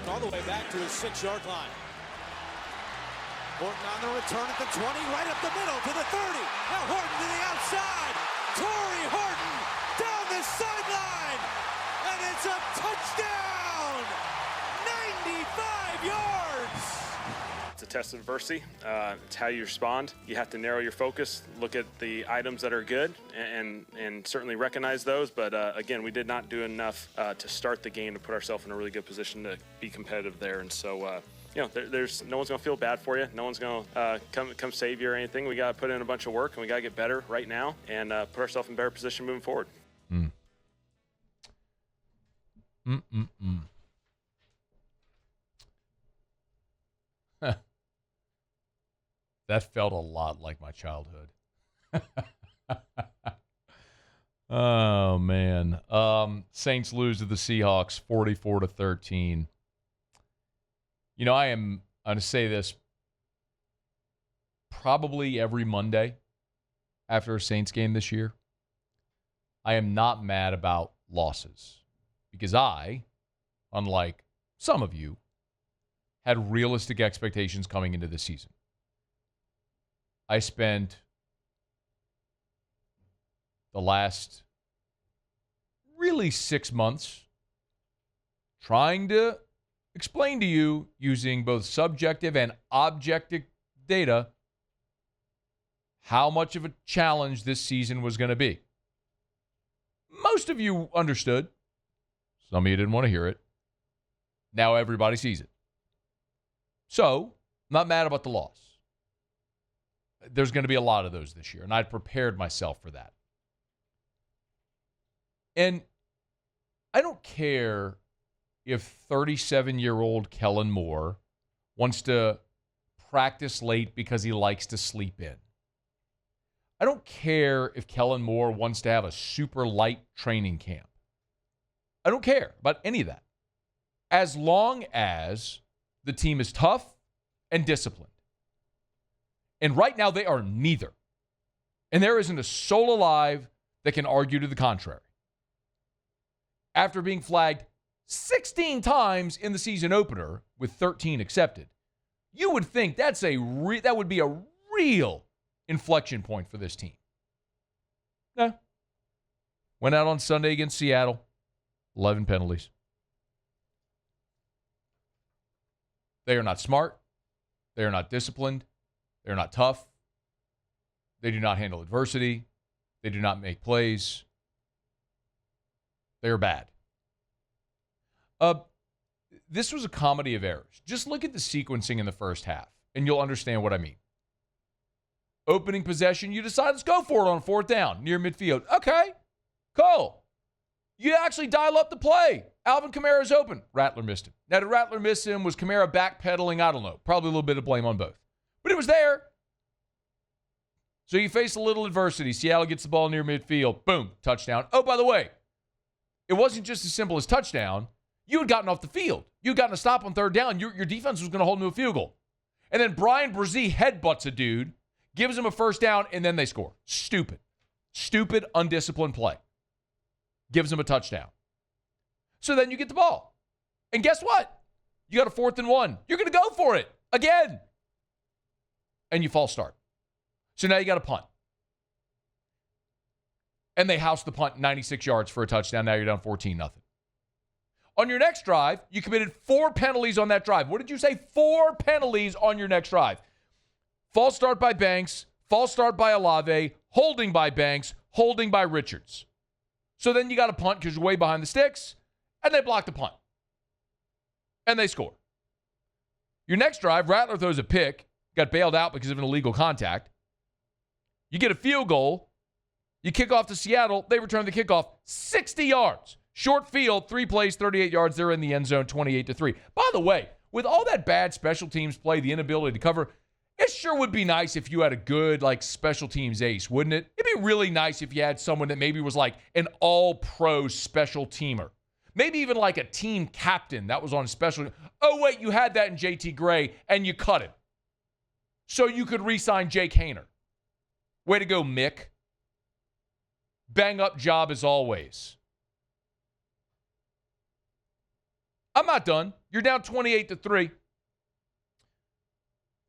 all the way back to his 6-yard line. Horton on the return at the 20, right up the middle to the 30. Now Horton to the outside. Torrey Horton down the sideline. And it's a touchdown. 95 yards. It's a test of adversity. It's how you respond. You have to narrow your focus, look at the items that are good, and certainly recognize those. But again, we did not do enough to start the game to put ourselves in a really good position to be competitive there. And so, there's no one's going to feel bad for you. No one's going to come save you or anything. We got to put in a bunch of work, and we got to get better right now and put ourselves in a better position moving forward. That felt a lot like my childhood. Oh, man. Saints lose to the Seahawks 44-13. You know, I'm going to say this probably every Monday after a Saints game this year. I am not mad about losses because I, unlike some of you, had realistic expectations coming into the season. I spent the last really 6 months trying to explain to you using both subjective and objective data how much of a challenge this season was going to be. Most of you understood. Some of you didn't want to hear it. Now everybody sees it. So, not mad about the loss. There's going to be a lot of those this year, and I'd prepared myself for that. And I don't care if 37-year-old Kellen Moore wants to practice late because he likes to sleep in. I don't care if Kellen Moore wants to have a super light training camp. I don't care about any of that. As long as the team is tough and disciplined. And right now, they are neither. And there isn't a soul alive that can argue to the contrary. After being flagged 16 times in the season opener, with 13 accepted, you would think that would be a real inflection point for this team. No. Went out on Sunday against Seattle, 11 penalties. They are not smart. They are not disciplined. They're not tough. They do not handle adversity. They do not make plays. They are bad. This was a comedy of errors. Just look at the sequencing in the first half, and you'll understand what I mean. Opening possession, you decide, let's go for it on 4th down, near midfield. Okay, cool. You actually dial up the play. Alvin Kamara's open. Rattler missed him. Now, did Rattler miss him? Was Kamara backpedaling? I don't know. Probably a little bit of blame on both. But it was there. So you face a little adversity. Seattle gets the ball near midfield. Boom, touchdown. Oh, by the way, it wasn't just as simple as touchdown. You had gotten off the field. You had gotten a stop on 3rd down. Your defense was going to hold him to a field goal. And then Brian Brzee headbutts a dude, gives him a 1st down, and then they score. Stupid, undisciplined play. Gives him a touchdown. So then you get the ball. And guess what? You got a 4th and 1. You're going to go for it again. And you false start. So now you got a punt. And they house the punt 96 yards for a touchdown. Now you're down 14-0. On your next drive, you committed 4 penalties on that drive. What did you say? 4 penalties on your next drive. False start by Banks, false start by Olave, holding by Banks, holding by Richards. So then you got a punt because you're way behind the sticks, and they block the punt. And they score. Your next drive, Rattler throws a pick, got bailed out because of an illegal contact. You get a field goal. You kick off to Seattle. They return the kickoff 60 yards. Short field, 3 plays, 38 yards. They're in the end zone, 28-3. By the way, with all that bad special teams play, the inability to cover, it sure would be nice if you had a good, special teams ace, wouldn't it? It'd be really nice if you had someone that maybe was an all-pro special teamer. Maybe even a team captain that was on special. Oh, wait, you had that in JT Gray, and you cut him. So you could re-sign Jake Haener. Way to go, Mick. Bang-up job as always. I'm not done. You're down 28-3.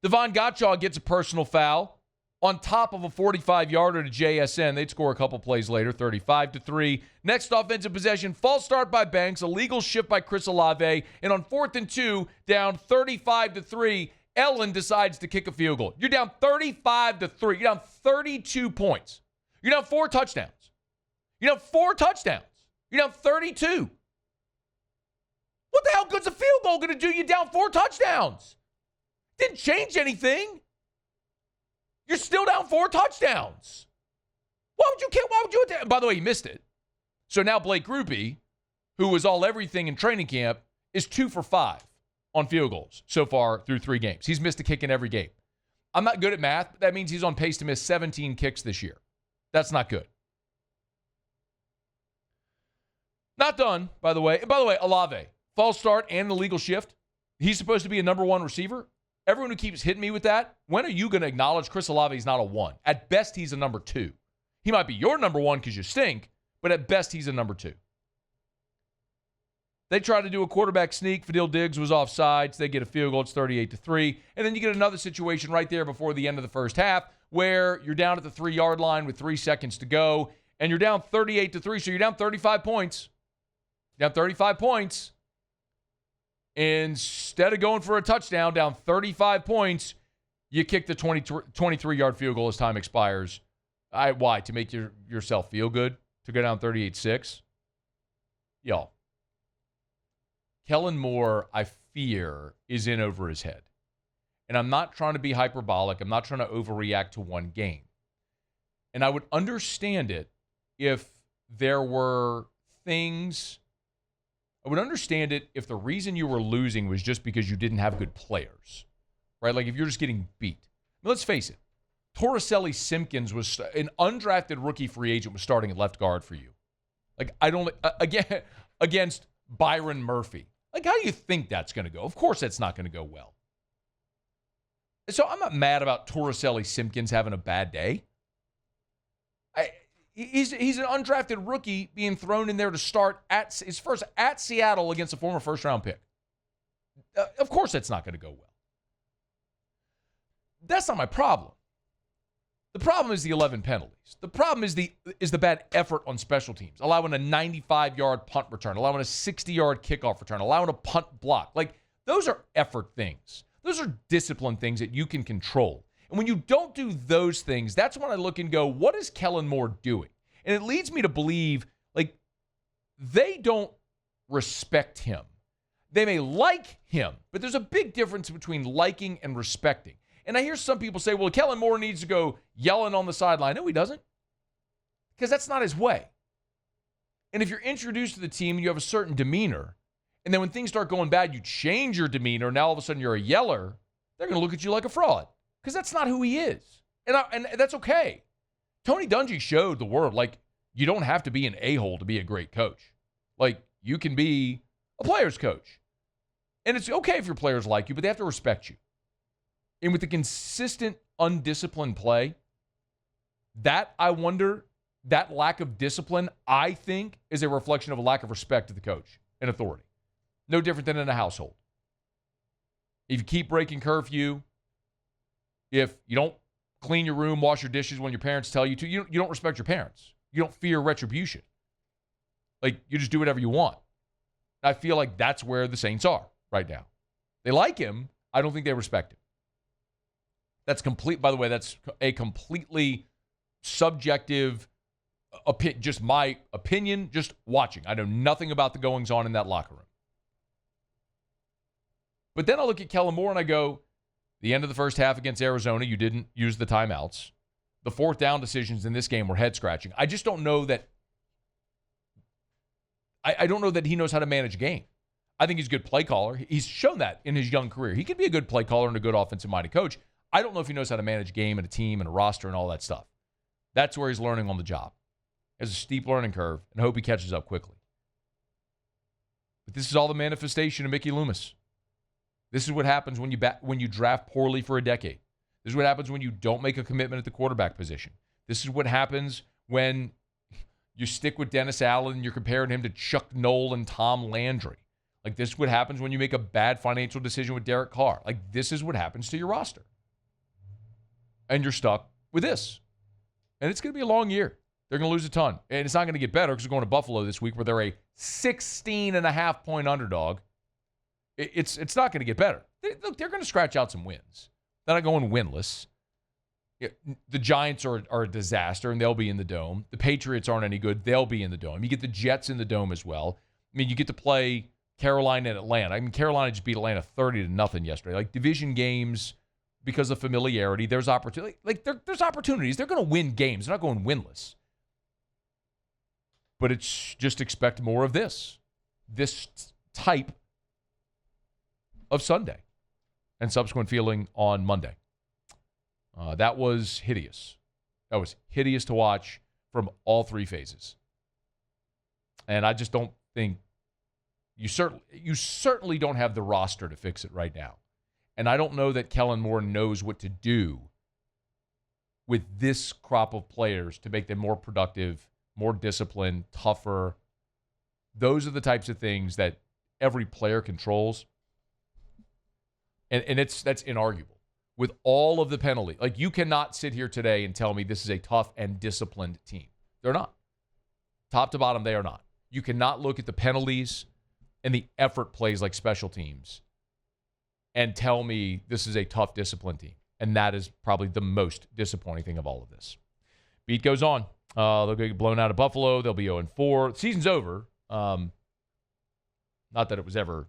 Devon Gottschall gets a personal foul on top of a 45-yarder to JSN. They'd score a couple plays later, 35-3. Next offensive possession, false start by Banks, illegal shift by Chris Olave, and on 4th and 2, down 35-3, Ellen decides to kick a field goal. You're down 35-3. You're down 32 points. You're down 4 touchdowns. You're down 4 touchdowns. You're down 32. What the hell good's a field goal going to do? You down 4 touchdowns. Didn't change anything. You're still down 4 touchdowns. Why would you attack? By the way, he missed it. So now Blake Grupe, who was all everything in training camp, is 2 for 5 on field goals so far through 3 games. He's missed a kick in every game. I'm not good at math, but that means he's on pace to miss 17 kicks this year. That's not good. Not done, by the way. And by the way, Olave, false start and illegal shift. He's supposed to be a number 1 receiver. Everyone who keeps hitting me with that, when are you going to acknowledge Chris Olave is not a 1? At best, he's a number 2. He might be your number 1 because you stink, but at best, he's a number 2. They try to do a quarterback sneak. Fadil Diggs was offsides. They get a field goal. It's 38-3. And then you get another situation right there before the end of the first half where you're down at the 3-yard line with 3 seconds to go, and you're down 38-3, so you're down 35 points. Down 35 points. Instead of going for a touchdown, down 35 points, you kick the 23-yard field goal as time expires. Why? To make yourself feel good? To go down 38-6? Y'all. Kellen Moore, I fear, is in over his head. And I'm not trying to be hyperbolic. I'm not trying to overreact to one game. And I would understand it if there were things... I would understand it if the reason you were losing was just because you didn't have good players, right? Like if you're just getting beat. I mean, let's face it. Torricelli Simpkins was an undrafted rookie free agent was starting at left guard for you. Like against Byron Murphy. Like how do you think that's going to go? Of course that's not going to go well. So I'm not mad about Torricelli Simpkins having a bad day. He's an undrafted rookie being thrown in there to start his first at Seattle against a former first-round pick. Of course that's not going to go well. That's not my problem. The problem is the 11 penalties. The problem is the bad effort on special teams, allowing a 95-yard punt return, allowing a 60-yard kickoff return, allowing a punt block. Like, those are effort things. Those are discipline things that you can control. And when you don't do those things, that's when I look and go, what is Kellen Moore doing? And it leads me to believe, like, they don't respect him. They may like him, but there's a big difference between liking and respecting. And I hear some people say, well, Kellen Moore needs to go yelling on the sideline. No, he doesn't. Because that's not his way. And if you're introduced to the team and you have a certain demeanor, and then when things start going bad, you change your demeanor, now all of a sudden you're a yeller, they're going to look at you like a fraud. Because that's not who he is. And that's okay. Tony Dungy showed the world, like, you don't have to be an a-hole to be a great coach. Like, you can be a player's coach. And it's okay if your players like you, but they have to respect you. And with the consistent, undisciplined play, that, I wonder, that lack of discipline, I think, is a reflection of a lack of respect to the coach and authority. No different than in a household. If you keep breaking curfew, if you don't clean your room, wash your dishes when your parents tell you to, you don't respect your parents. You don't fear retribution. Like, you just do whatever you want. I feel like that's where the Saints are right now. They like him. I don't think they respect him. That's complete, by the way, that's a completely subjective, just my opinion, just watching. I know nothing about the goings-on in that locker room. But then I look at Kellen Moore and I go, the end of the first half against Arizona, you didn't use the timeouts. The 4th down decisions in this game were head-scratching. I just don't know that I don't know that he knows how to manage a game. I think he's a good play caller. He's shown that in his young career. He could be a good play caller and a good offensive-minded coach. I don't know if he knows how to manage a game and a team and a roster and all that stuff. That's where he's learning on the job. There's a steep learning curve, and I hope he catches up quickly. But this is all the manifestation of Mickey Loomis. This is what happens when you draft poorly for a decade. This is what happens when you don't make a commitment at the quarterback position. This is what happens when you stick with Dennis Allen and you're comparing him to Chuck Noll and Tom Landry. Like, this is what happens when you make a bad financial decision with Derek Carr. Like, this is what happens to your roster. And you're stuck with this. And it's going to be a long year. They're going to lose a ton. And it's not going to get better because they're going to Buffalo this week where they're a 16.5-point underdog. It's not going to get better. They're going to scratch out some wins. They're not going winless. The Giants are a disaster, and they'll be in the Dome. The Patriots aren't any good. They'll be in the Dome. You get the Jets in the Dome as well. I mean, you get to play Carolina and Atlanta. I mean, Carolina just beat Atlanta 30-0 yesterday. Like, division games, because of familiarity, there's opportunity. Like, there's opportunities. They're going to win games. They're not going winless. But it's just expect more of this type of Sunday and subsequent feeling on Monday. That was hideous. That was hideous to watch from all three phases. And I just don't think you certainly don't have the roster to fix it right now. And I don't know that Kellen Moore knows what to do with this crop of players to make them more productive, more disciplined, tougher. Those are the types of things that every player controls. And that's inarguable. With all of the penalty. Like, you cannot sit here today and tell me this is a tough and disciplined team. They're not. Top to bottom, they are not. You cannot look at the penalties and the effort plays like special teams and tell me this is a tough, disciplined team. And that is probably the most disappointing thing of all of this. Beat goes on. They'll get blown out of Buffalo. They'll be 0-4. The season's over. Not that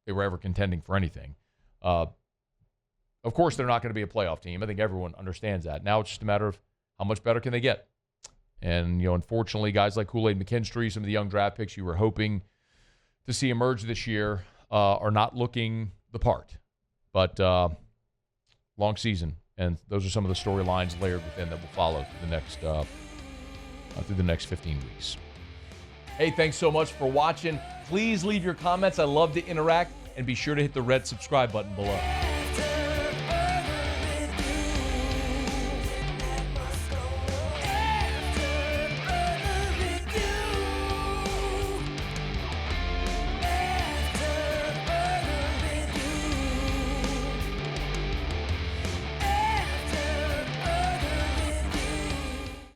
they were ever contending for anything. Of course, they're not going to be a playoff team. I think everyone understands that. Now it's just a matter of how much better can they get. And, unfortunately, guys like Kool-Aid McKinstry, some of the young draft picks you were hoping to see emerge this year are not looking the part. But long season, and those are some of the storylines layered within that will follow through the next 15 weeks. Hey, thanks so much for watching. Please leave your comments. I love to interact. And be sure to hit the red subscribe button below.